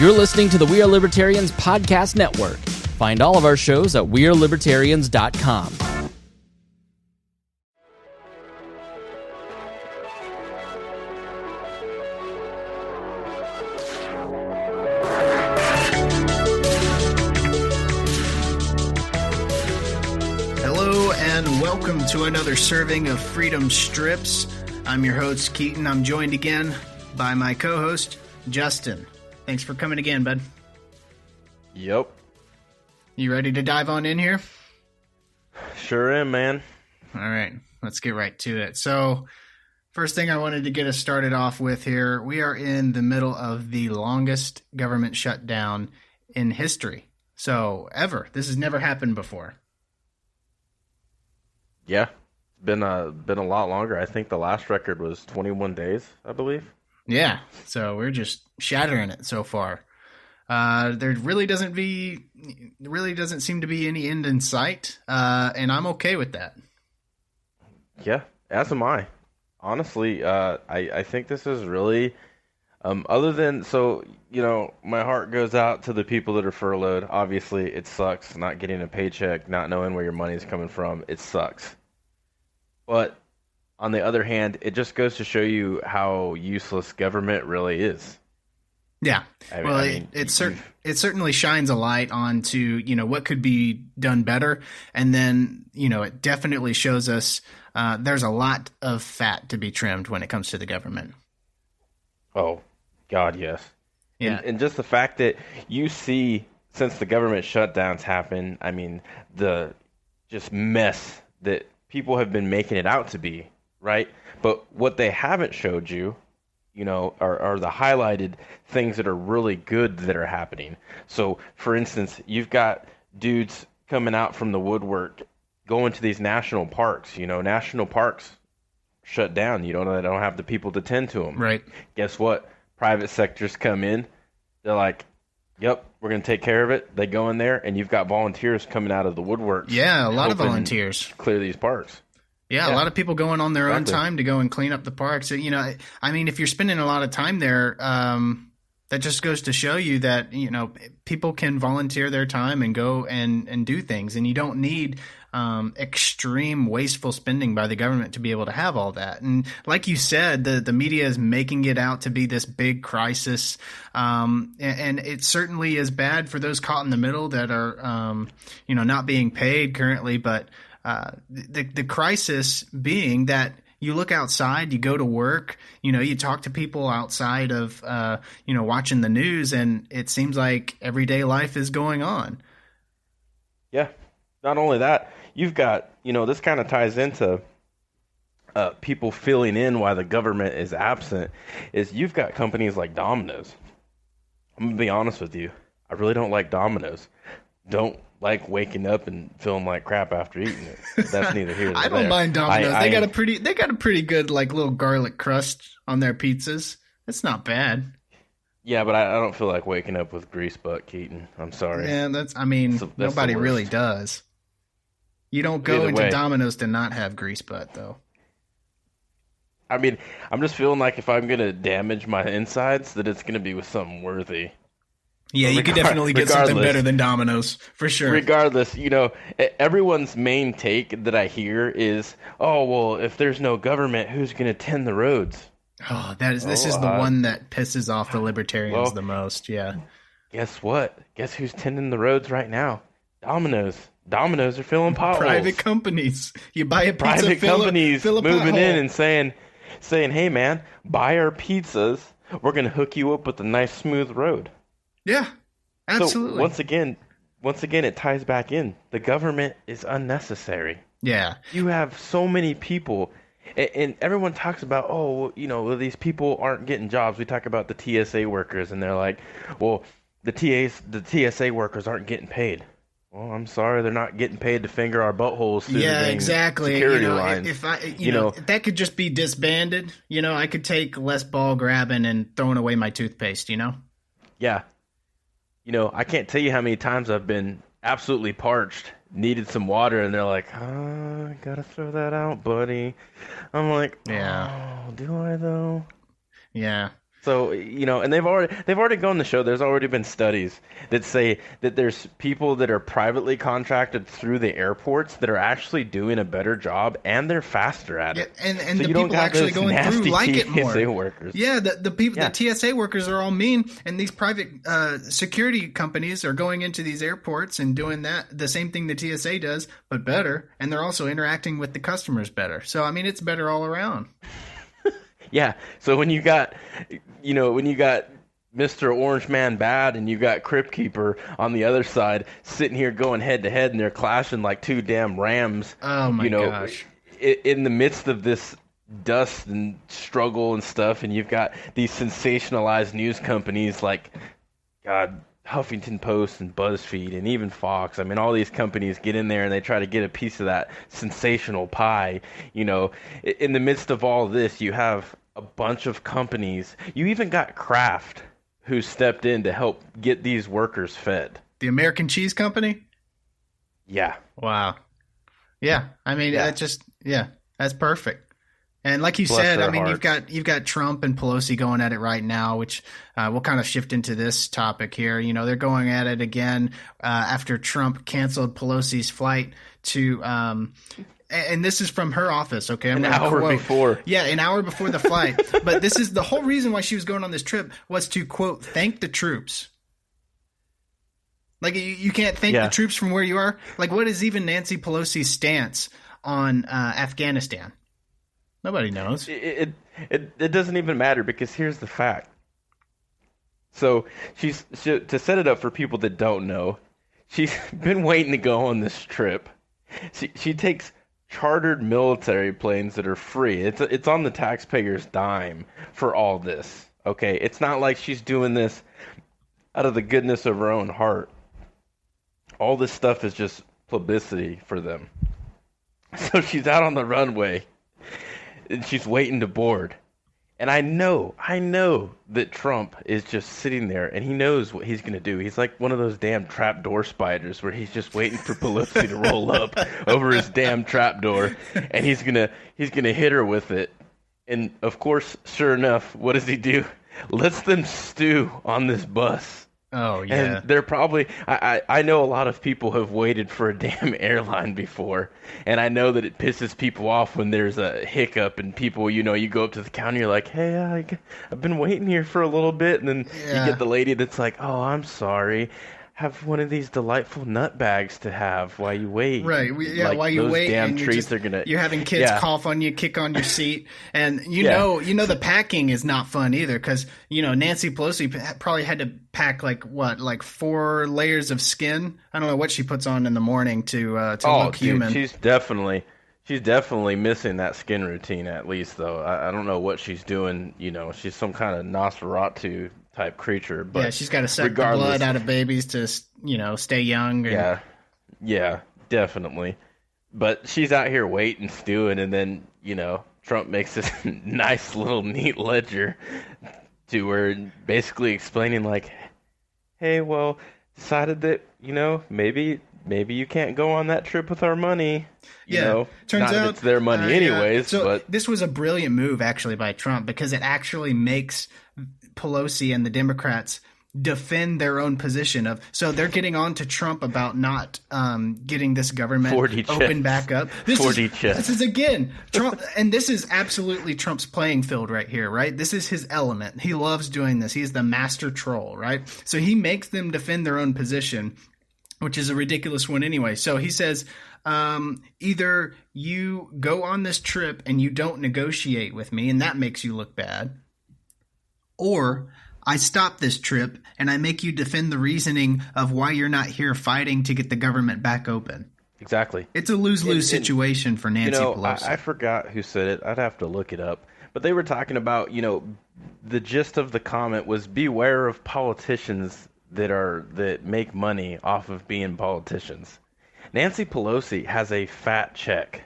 You're listening to the We Are Libertarians podcast network. Find all of our shows at wearelibertarians.com. Hello and welcome to another serving of Freedom Strips. I'm your host, Keaton. I'm joined again by my co-host, Justin. Thanks for coming again, bud. Yep. You ready to dive on in here? Sure am, man. All right, let's get right to it. So, first thing I wanted to get us started off with here, we are in the middle of the longest government shutdown in history. So, ever. This has never happened before. Yeah. Been a lot longer. I think the last record was 21 days, I believe. Yeah, so we're just shattering it so far. There really doesn't seem to be any end in sight, and I'm okay with that. Yeah, as am I. Honestly, I think this is really, other than, so, you know, my heart goes out to the people that are furloughed. Obviously, it sucks not getting a paycheck, not knowing where your money's coming from. It sucks. But on the other hand, it just goes to show you how useless government really is. Yeah, it certainly shines a light onto, you know, what could be done better, and then, you know, it definitely shows us there's a lot of fat to be trimmed when it comes to the government. Oh, God, yes. Yeah, and just the fact that you see, since the government shutdowns happen, I mean, the just mess that people have been making it out to be. Right? But what they haven't showed you, you know, are the highlighted things that are really good that are happening. So, for instance, you've got dudes coming out from the woodwork, going to these national parks. You know, national parks shut down. You know, they don't have the people to tend to them. Right. Guess what? Private sectors come in. They're like, yep, we're going to take care of it. They go in there, and you've got volunteers coming out of the woodwork. Yeah, a lot of volunteers. Clear these parks. Yeah, a lot of people going on their own time to go and clean up the parks. You know, I mean, if you're spending a lot of time there, that just goes to show you that, you know, people can volunteer their time and go and do things. And you don't need extreme wasteful spending by the government to be able to have all that. And like you said, the media is making it out to be this big crisis. And it certainly is bad for those caught in the middle that are, you know, not being paid currently. But the crisis being that you look outside, you go to work, you know, you talk to people outside of, you know, watching the news, and it seems like everyday life is going on. Yeah. Not only that, you've got, you know, this kind of ties into people filling in why the government is absent, is you've got companies like Domino's. I'm going to be honest with you. I really don't like Domino's. Don't like waking up and feeling like crap after eating it. That's neither here nor there. I don't mind Domino's. They got a pretty good, like, little garlic crust on their pizzas. It's not bad. Yeah, but I don't feel like waking up with grease butt, Keaton. I'm sorry. Yeah, that's nobody really does. You don't go into Domino's to not have grease butt, though. I mean, I'm just feeling like if I'm going to damage my insides, that it's going to be with something worthy. Yeah, you could definitely get something better than Domino's, for sure. Regardless, you know, everyone's main take that I hear is, oh, well, if there's no government, who's going to tend the roads? Oh, this is the one that pisses off the libertarians the most, yeah. Guess what? Guess who's tending the roads right now? Domino's. Domino's are filling potholes. Private companies. You buy a pizza, Private companies fill a moving pothole. in and saying, hey, man, buy our pizzas. We're going to hook you up with a nice, smooth road. Yeah, absolutely. So once again, it ties back in. The government is unnecessary. Yeah. You have so many people, and everyone talks about, oh, you know, these people aren't getting jobs. We talk about the TSA workers, and they're like, well, the TSA workers aren't getting paid. Well, I'm sorry, they're not getting paid to finger our buttholes through the exactly. security you know, lines. If that could just be disbanded, you know, I could take less ball grabbing and throwing away my toothpaste, you know? Yeah. You know, I can't tell you how many times I've been absolutely parched, needed some water, and they're like, oh, I gotta throw that out, buddy. I'm like, yeah. oh, do I though? Yeah. So, and they've already gone to show there's already been studies that say that there's people that are privately contracted through the airports that are actually doing a better job and they're faster at it. And so the people actually going through like it more. TSA workers. Yeah, the people, the TSA workers are all mean, and these private security companies are going into these airports and doing the same thing the TSA does, but better, and they're also interacting with the customers better. So, I mean, it's better all around. Yeah. So when you got Mr. Orange Man Bad and you got Crypt Keeper on the other side sitting here going head to head and they're clashing like two damn rams. Oh my gosh. In the midst of this dust and struggle and stuff, and you've got these sensationalized news companies like Huffington Post and BuzzFeed and even Fox. I mean, all these companies get in there and they try to get a piece of that sensational pie. In the midst of all this, you have a bunch of companies. You even got Kraft, who stepped in to help get these workers fed. The American Cheese Company? Yeah. Wow. Yeah. I mean, that's perfect. And like you said, I mean, you've got Trump and Pelosi going at it right now, which we'll kind of shift into this topic here. They're going at it again after Trump canceled Pelosi's flight to and this is from her office, okay? An hour before. Yeah, an hour before the flight. But this is the whole reason why she was going on this trip was to, quote, thank the troops. Like, you can't thank the troops from where you are? Like, what is even Nancy Pelosi's stance on Afghanistan? Nobody knows. It doesn't even matter because here's the fact. So, to set it up for people that don't know, she's been waiting to go on this trip. She takes chartered military planes that are free. It's on the taxpayer's dime for all this. Okay, it's not like she's doing this out of the goodness of her own heart. All this stuff is just publicity for them. So she's out on the runway and she's waiting to board. And I know that Trump is just sitting there and he knows what he's going to do. He's like one of those damn trapdoor spiders where he's just waiting for Pelosi to roll up over his damn trapdoor and he's going to hit her with it. And of course, sure enough, what does he do? Lets them stew on this bus. Oh, yeah. And they're probably, I know a lot of people have waited for a damn airline before, and I know that it pisses people off when there's a hiccup and people, you go up to the counter, you're like, hey, I've been waiting here for a little bit, and then you get the lady that's like, oh, I'm sorry. Have one of these delightful nut bags to have while you wait. Right. While you wait, damn and treats you're having kids cough on you, kick on your seat, and you know the packing is not fun either because Nancy Pelosi probably had to pack like 4 layers of skin. I don't know what she puts on in the morning to look human. She's definitely missing that skin routine at least though. I don't know what she's doing. She's some kind of Nosferatu type creature, but she's got to suck the blood out of babies to stay young. Yeah, definitely. But she's out here waiting, stewing, and then Trump makes this nice little neat ledger to her, basically explaining like, hey, well, decided that maybe you can't go on that trip with our money. Turns not out it's their money anyways. So but this was a brilliant move actually by Trump because it actually makes Pelosi and the Democrats defend their own position so they're getting on to Trump about not getting this government open back up. This is again Trump, and this is absolutely Trump's playing field right here, right? This is his element. He loves doing this. He's the master troll, right? So he makes them defend their own position, which is a ridiculous one anyway. So he says, either you go on this trip and you don't negotiate with me, and that makes you look bad, or I stop this trip and I make you defend the reasoning of why you're not here fighting to get the government back open. Exactly. It's a lose-lose situation for Nancy Pelosi. I forgot who said it. I'd have to look it up. But they were talking about, the gist of the comment was beware of politicians that make money off of being politicians. Nancy Pelosi has a fat check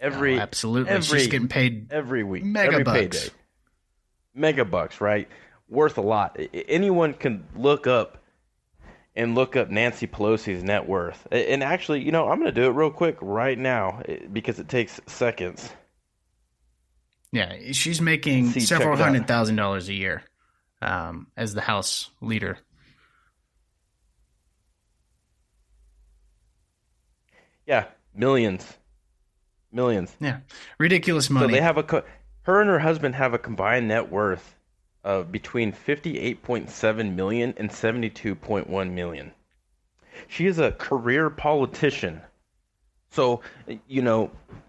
absolutely. She's getting paid every week, mega bucks. Payday. Mega bucks, right? Worth a lot. Anyone can look up Nancy Pelosi's net worth. And actually, I'm going to do it real quick right now because it takes seconds. Yeah, she's making several $100,000 a year. as the House leader. Yeah, millions. Yeah, ridiculous money. So they have her and her husband have a combined net worth of between 58.7 million and 72.1 million. She is a career politician. So,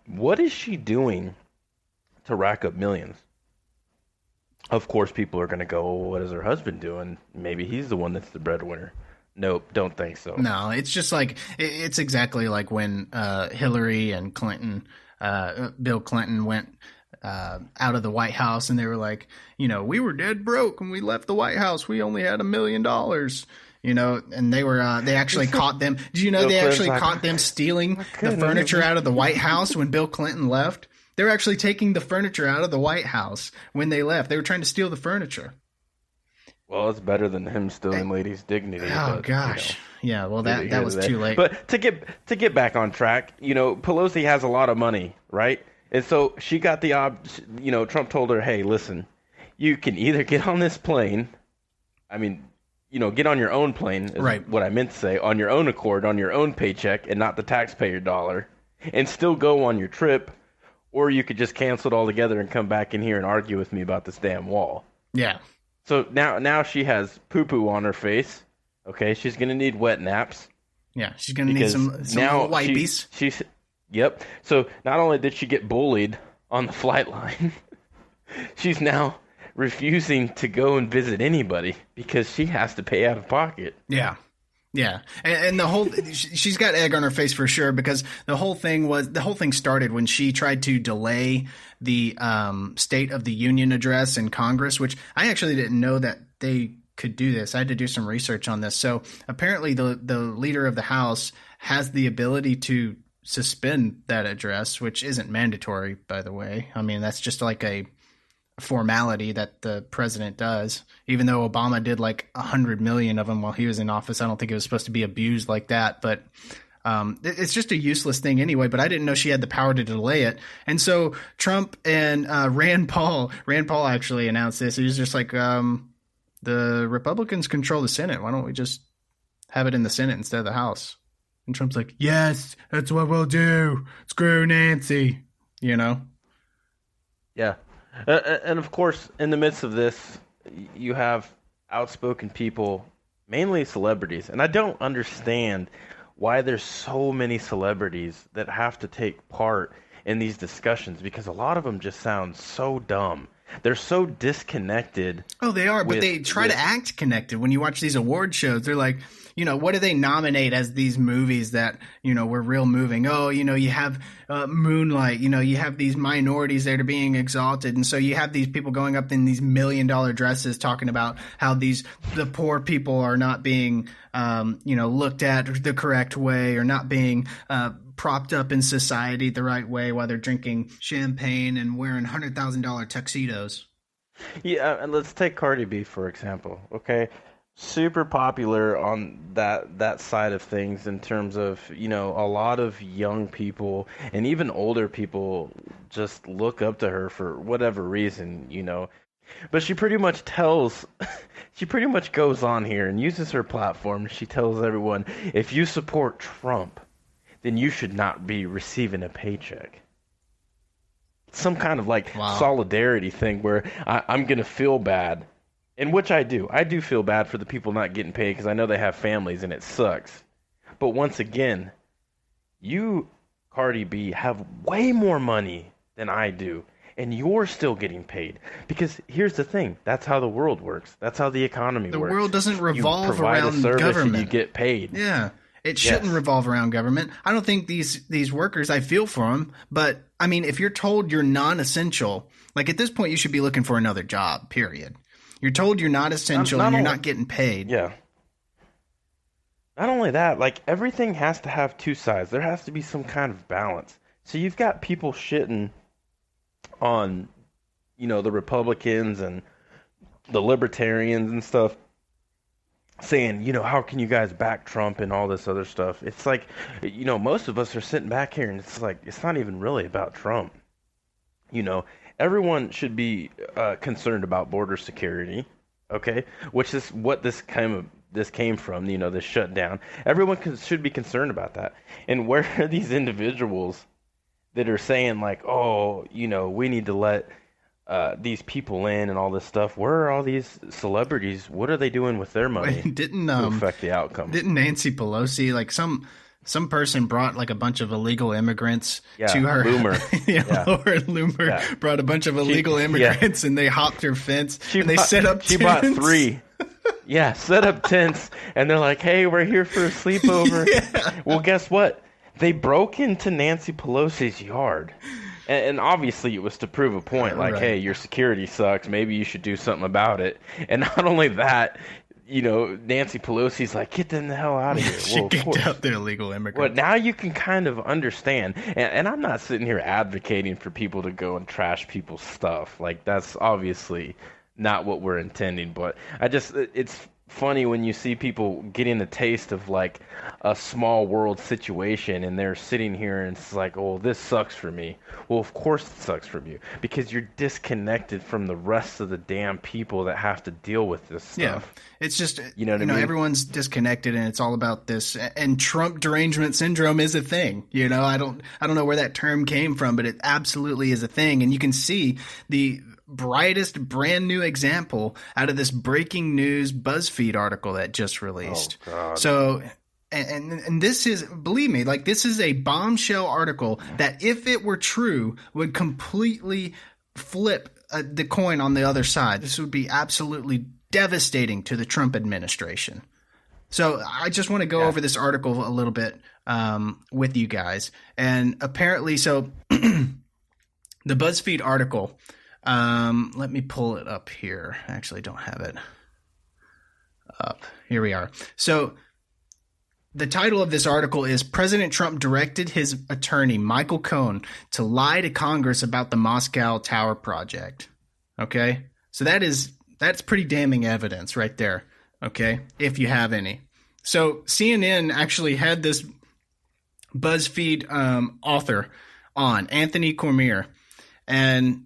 what is she doing to rack up millions? Of course, people are going to go, well, what is her husband doing? Maybe he's the one that's the breadwinner. Nope, don't think so. No, it's just like, it's exactly like when Hillary and Bill Clinton went out of the White House, and they were like, we were dead broke when we left the White House. We only had $1 million. And they actually caught them. Do you know they actually caught them stealing the furniture out of the White House when Bill Clinton left? They were actually taking the furniture out of the White House when they left. They were trying to steal the furniture. Well, it's better than him stealing ladies' dignity. Oh, but, gosh. Yeah, well, that was too late. But to get back on track, Pelosi has a lot of money, right? And so she got Trump told her, hey, listen, you can either get on this plane. I mean, get on your own plane is right. What I meant to say, on your own accord, on your own paycheck, and not the taxpayer dollar, and still go on your trip, or you could just cancel it all together and come back in here and argue with me about this damn wall. Yeah. So now she has poo-poo on her face. Okay, she's going to need wet naps. Yeah, she's going to need some wipies. Yep. So not only did she get bullied on the flight line, she's now refusing to go and visit anybody because she has to pay out of pocket. Yeah. Yeah. And the whole, she's got egg on her face for sure, because the whole thing started when she tried to delay the State of the Union address in Congress, which I actually didn't know that they could do this. I had to do some research on this. So apparently the leader of the House has the ability to suspend that address, which isn't mandatory, by the way. I mean, that's just like a formality that the president does, even though Obama did like 100 million of them while he was in office. I don't think it was supposed to be abused like that, but it's just a useless thing anyway. But I didn't know she had the power to delay it. And so Trump and Rand Paul actually announced this. He was just like, the Republicans control the Senate. Why don't we just have it in the Senate instead of the House? And Trump's like, yes, that's what we'll do. Screw Nancy, Yeah. And of course, in the midst of this, you have outspoken people, mainly celebrities. And I don't understand why there's so many celebrities that have to take part in these discussions, because a lot of them just sound so dumb. They're so disconnected. Oh, they are, but they try to act connected. When you watch these award shows, they're like, what do they nominate as these movies that, were real moving? Oh, you have Moonlight, you have these minorities that are being exalted. And so you have these people going up in these $1 million dresses talking about how the poor people are not being, looked at the correct way, or not being propped up in society the right way while they're drinking champagne and wearing $100,000 tuxedos. Yeah, and let's take Cardi B, for example, okay? Super popular on that side of things in terms of, a lot of young people and even older people just look up to her for whatever reason, But she pretty much goes on here and uses her platform. She tells everyone, if you support Trump, then you should not be receiving a paycheck. Some kind of solidarity thing where I'm going to feel bad. And which I do. I do feel bad for the people not getting paid because I know they have families and it sucks. But once again, you, Cardi B, have way more money than I do. And you're still getting paid. Because here's the thing. That's how the world works. That's how the economy works. The world doesn't revolve around a service government. And you get paid. Yeah. It shouldn't revolve around government. I don't think these workers, I feel for them. But, I mean, if you're told you're non-essential, like at this point you should be looking for another job, period. You're told you're not essential and you're not getting paid. Yeah. Not only that, everything has to have two sides. There has to be some kind of balance. So you've got people shitting on, the Republicans and the Libertarians and stuff, saying, how can you guys back Trump and all this other stuff? It's like, most of us are sitting back here and it's like, it's not even really about Trump. Everyone should be concerned about border security. okay? Which is what this came from, this shutdown. Everyone should be concerned about that. And where are these individuals that are saying like, oh, we need to let these people in and all this stuff? Where are all these celebrities? What are they doing with their money to affect the outcome? Didn't Nancy Pelosi, like some person brought like a bunch of illegal immigrants to her? Loomer. Laura Loomer brought a bunch of illegal immigrants and they hopped her fence and they set up tents. She bought 3. Yeah, set up tents, and they're like, hey, we're here for a sleepover. Well, guess what? They broke into Nancy Pelosi's yard. And obviously it was to prove a point, like, hey, your security sucks. Maybe you should do something about it. And not only that, Nancy Pelosi's like, get them the hell out of here. She kicked out the illegal immigrants. Well, now you can kind of understand. And I'm not sitting here advocating for people to go and trash people's stuff. Like, that's obviously not what we're intending. But it's funny when you see people getting a taste of like a small world situation and they're sitting here and it's like, oh, this sucks for me. Well, of course it sucks for you because you're disconnected from the rest of the damn people that have to deal with this stuff. Yeah. It's just, I mean? Everyone's disconnected and it's all about this, and Trump derangement syndrome is a thing. I don't know where that term came from, but it absolutely is a thing. And you can see the brightest brand new example out of this breaking news BuzzFeed article that just released. Oh, God. So, and this is, believe me, like this is a bombshell article that if it were true would completely flip the coin on the other side. This would be absolutely devastating to the Trump administration. So I just want to go over this article a little bit with you guys. And apparently, so the BuzzFeed article, let me pull it up here. I actually don't have it up. Here we are. So the title of this article is President Trump directed his attorney, Michael Cohen, to lie to Congress about the Moscow Tower project. Okay? So that's pretty damning evidence right there. Okay? If you have any. So CNN actually had this BuzzFeed author on, Anthony Cormier, and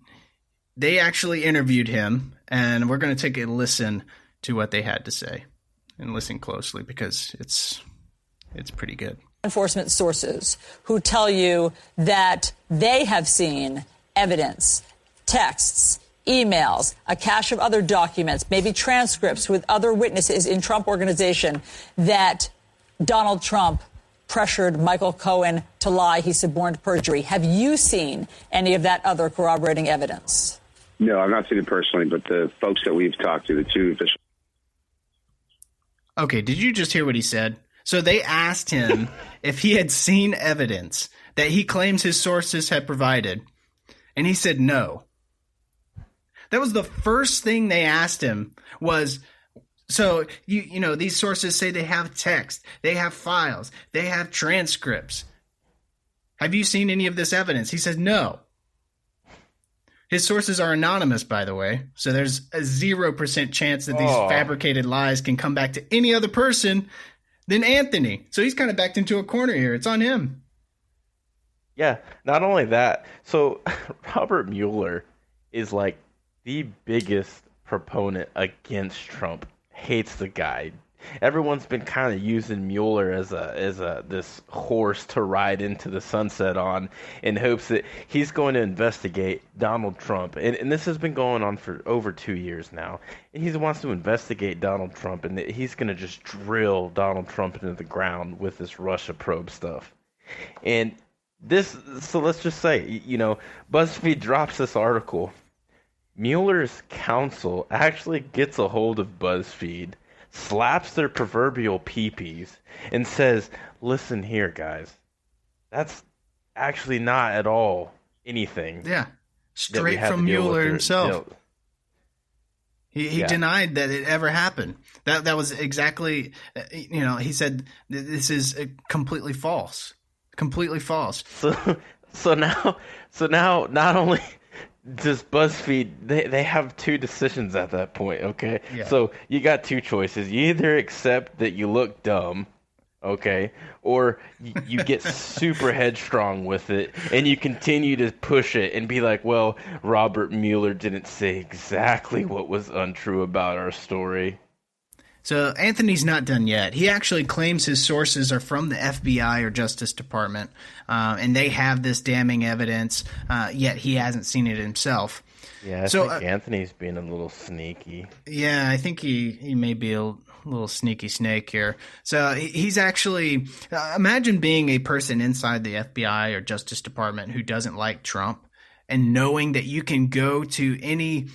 they actually interviewed him, and we're going to take a listen to what they had to say and listen closely because it's pretty good. Enforcement sources who tell you that they have seen evidence, texts, emails, a cache of other documents, maybe transcripts with other witnesses in Trump Organization that Donald Trump pressured Michael Cohen to lie. He suborned perjury. Have you seen any of that other corroborating evidence? No, I've not seen it personally, but the folks that we've talked to, the 2 officials. Okay, did you just hear what he said? So they asked him if he had seen evidence that he claims his sources had provided, and he said no. That was the first thing they asked him was, so, these sources say they have text, they have files, they have transcripts. Have you seen any of this evidence? He said no. His sources are anonymous, by the way, so there's a 0% chance that these fabricated lies can come back to any other person than Anthony. So he's kind of backed into a corner here. It's on him. Yeah, not only that. So Robert Mueller is like the biggest proponent against Trump. Hates the guy. Everyone's been kind of using Mueller as this horse to ride into the sunset on, in hopes that he's going to investigate Donald Trump. And this has been going on for over 2 years now. And he wants to investigate Donald Trump, and he's going to just drill Donald Trump into the ground with this Russia probe stuff. And so let's just say, BuzzFeed drops this article. Mueller's counsel actually gets a hold of BuzzFeed, slaps their proverbial peepees, and says, listen here, guys, that's actually not at all anything. Yeah, straight from Mueller himself. He denied that it ever happened. That was exactly, he said this is completely false. Completely false. So now not only does BuzzFeed, they have 2 decisions at that point, okay? Yeah. So you got 2 choices. You either accept that you look dumb, okay? Or you get super headstrong with it, and you continue to push it and be like, well, Robert Mueller didn't say exactly what was untrue about our story. So Anthony's not done yet. He actually claims his sources are from the FBI or Justice Department, and they have this damning evidence, yet he hasn't seen it himself. Yeah, I think Anthony's being a little sneaky. Yeah, I think he may be a little sneaky snake here. So he's actually imagine being a person inside the FBI or Justice Department who doesn't like Trump and knowing that you can go to any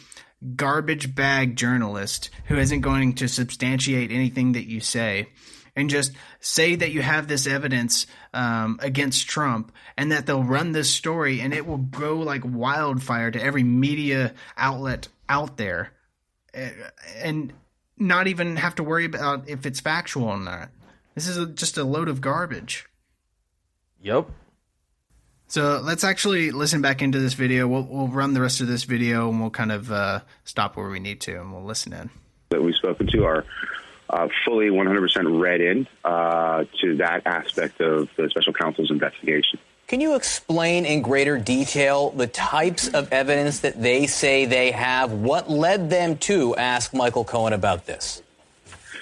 garbage bag journalist who isn't going to substantiate anything that you say and just say that you have this evidence against Trump and that they'll run this story and it will go like wildfire to every media outlet out there and not even have to worry about if it's factual or not. This is just a load of garbage. Yep. So let's actually listen back into this video. We'll run the rest of this video and we'll kind of stop where we need to and we'll listen in. That we've spoken to are fully 100% read in to that aspect of the special counsel's investigation. Can you explain in greater detail the types of evidence that they say they have? What led them to ask Michael Cohen about this?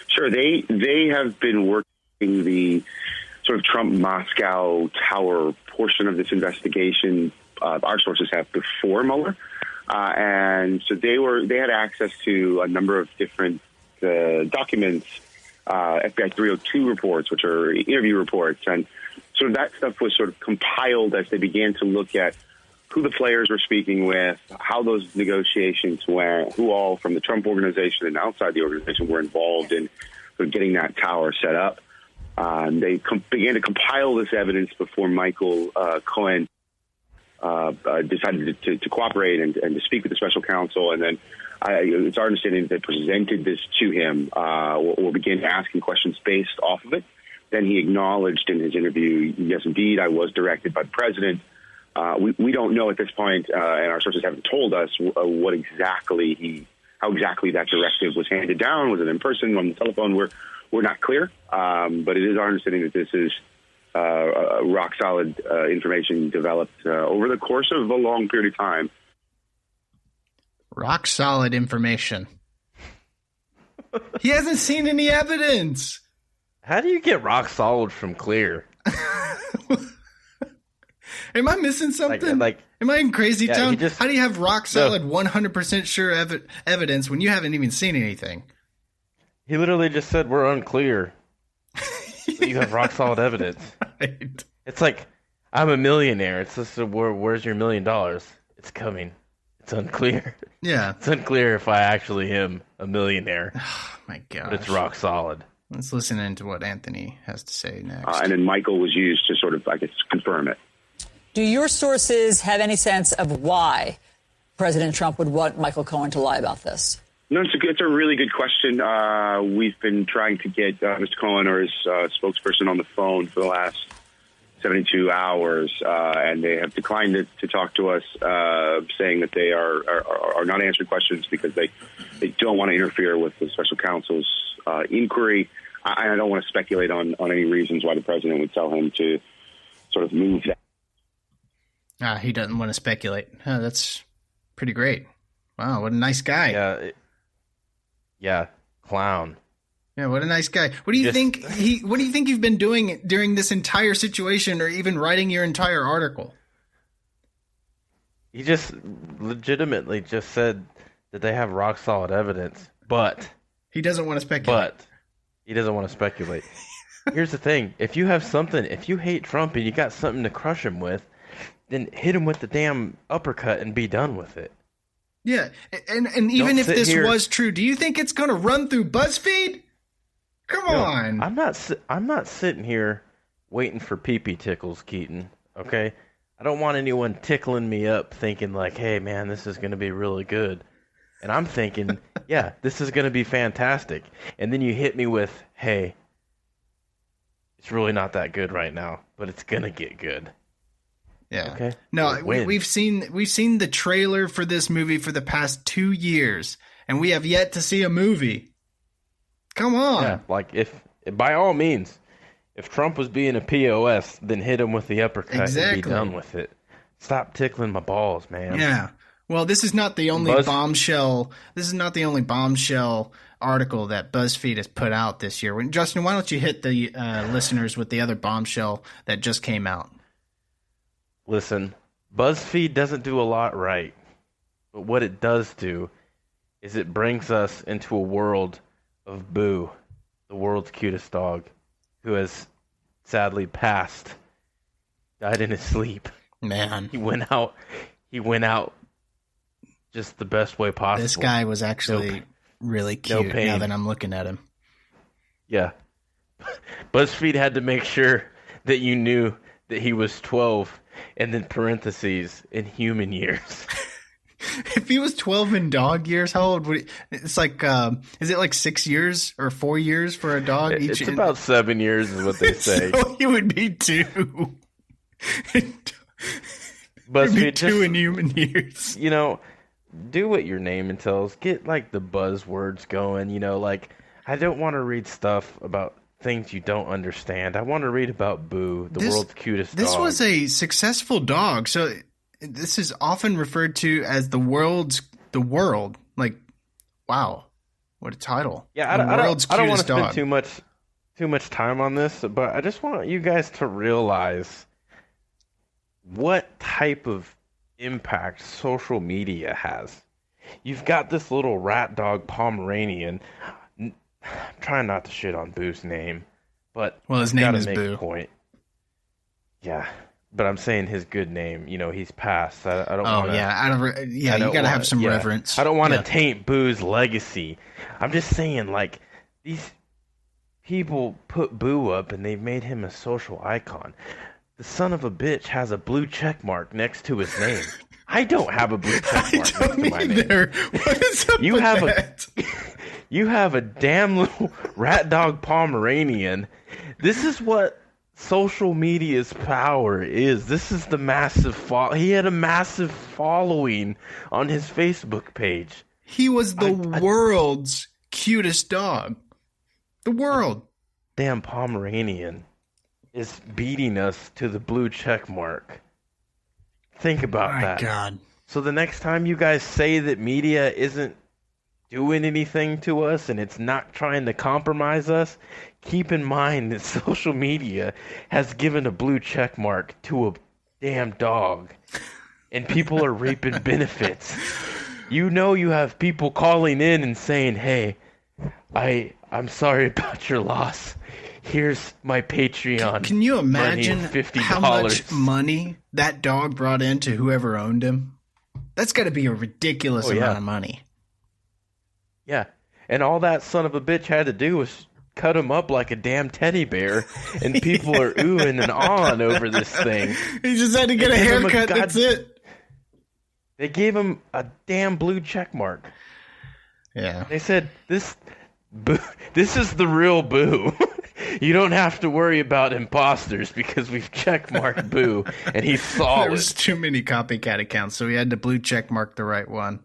Sure. They have been working the sort of Trump Moscow Tower portion of this investigation. Our sources have before Mueller. And so they had access to a number of different documents, FBI 302 reports, which are interview reports. And so that stuff was sort of compiled as they began to look at who the players were speaking with, how those negotiations went, who all from the Trump organization and outside the organization were involved in sort of getting that tower set up. They began to compile this evidence before Michael Cohen decided to cooperate and to speak with the special counsel. And then it's our understanding that they presented this to him or began asking questions based off of it. Then he acknowledged in his interview, yes, indeed, I was directed by the president. We don't know at this point, and our sources haven't told us how exactly that directive was handed down. Was it in person, on the telephone? We're not clear, but it is our understanding that this is rock solid information developed over the course of a long period of time. Rock solid information. He hasn't seen any evidence. How do you get rock solid from clear? Am I missing something? Am I in crazy town? How do you have rock solid 100% sure evidence when you haven't even seen anything? He literally just said we're unclear. You have rock solid evidence. Right. It's like, I'm a millionaire. It's just where's your $1 million? It's coming. It's unclear. Yeah. It's unclear if I actually am a millionaire. Oh, my gosh. But it's rock solid. Let's listen into what Anthony has to say next. And then Michael was used to sort of, I guess, confirm it. Do your sources have any sense of why President Trump would want Michael Cohen to lie about this? No, it's a really good question. We've been trying to get Mr. Cohen or his spokesperson on the phone for the last 72 hours, and they have declined to talk to us, saying that they are not answering questions because they don't want to interfere with the special counsel's inquiry. I don't want to speculate on any reasons why the president would tell him to sort of move that. He doesn't want to speculate. Oh, that's pretty great. Wow, what a nice guy. Yeah, clown. Yeah, what a nice guy. What do you think you've been doing during this entire situation or even writing your entire article? He just legitimately just said that they have rock solid evidence, but he doesn't want to speculate. Here's the thing. If you hate Trump and you got something to crush him with, then hit him with the damn uppercut and be done with it. Yeah, and even if this was true, do you think it's going to run through BuzzFeed? Come on. I'm not sitting here waiting for pee-pee tickles, Keaton, okay? I don't want anyone tickling me up thinking like, hey, man, this is going to be really good. And I'm thinking, yeah, this is going to be fantastic. And then you hit me with, hey, it's really not that good right now, but it's going to get good. Yeah. Okay. No, we've seen the trailer for this movie for the past 2 years, and we have yet to see a movie. Come on. Yeah, like if by all means, If Trump was being a POS, then hit him with the uppercut and be done with it. Stop tickling my balls, man. Yeah. Well, this is not the only bombshell. This is not the only bombshell article that BuzzFeed has put out this year. Justin, why don't you hit the listeners with the other bombshell that just came out? Listen, BuzzFeed doesn't do a lot right, but what it does do is it brings us into a world of Boo, the world's cutest dog, who has sadly passed, died in his sleep. Man, he went out just the best way possible. This guy was actually really cute now that I'm looking at him. Yeah. BuzzFeed had to make sure that you knew that he was 12 and then parentheses in human years. If he was 12 in dog years, how old would he? It's like, is it like 6 years or 4 years for a dog? It's about 7 years is what they say. So he would be 2. BuzzFeed, two in human years. You know, do what your name entails. Get like the buzzwords going. You know, like I don't want to read stuff about things you don't understand. I want to read about Boo, the world's cutest dog. This was a successful dog. So this is often referred to as the world. Like, wow, what a title. Yeah, I don't want to spend too much time on this, but I just want you guys to realize what type of impact social media has. You've got this little rat dog Pomeranian. I'm trying not to shit on Boo's name, but his name is Boo. Point. Yeah, but I'm saying his good name. You know, he's passed. I don't want to. You gotta have some reverence. I don't want to taint Boo's legacy. I'm just saying, like, these people put Boo up and they've made him a social icon. The son of a bitch has a blue check mark next to his name. I don't have a blue check mark next to my name. What is up with that? You have a damn little rat dog Pomeranian. This is what social media's power is. This is the massive he had a massive following on his Facebook page. He was the world's cutest dog. The world. Damn Pomeranian is beating us to the blue check mark. Think about that. My God. So the next time you guys say that media isn't doing anything to us and it's not trying to compromise us, keep in mind that social media has given a blue check mark to a damn dog. And people are reaping benefits. You know, you have people calling in and saying, hey, I'm sorry about your loss. Here's my Patreon. Can you imagine $50. how much money that dog brought in to whoever owned him? That's got to be a ridiculous amount of money. Yeah. And all that son of a bitch had to do was cut him up like a damn teddy bear, and people are oohing and ahhing over this thing. He just had to get a haircut, that's it. They gave him a damn blue check mark. Yeah. They said, this is the real Boo. You don't have to worry about imposters because we've checkmarked Boo, and he's solid. There was too many copycat accounts, so we had to blue checkmark the right one.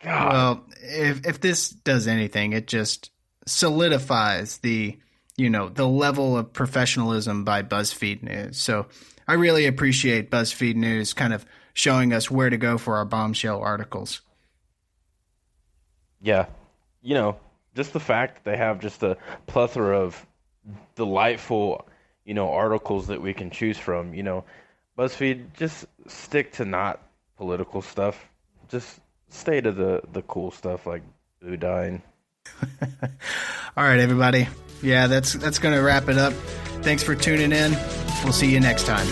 God. Well, if this does anything, it just solidifies the level of professionalism by BuzzFeed News. So I really appreciate BuzzFeed News kind of showing us where to go for our bombshell articles. Yeah. You know, just the fact that they have just a plethora of delightful, articles that we can choose from. BuzzFeed, just stick to not political stuff. Just stay to the cool stuff like Boo dying. All right, everybody. Yeah, that's going to wrap it up. Thanks for tuning in. We'll see you next time.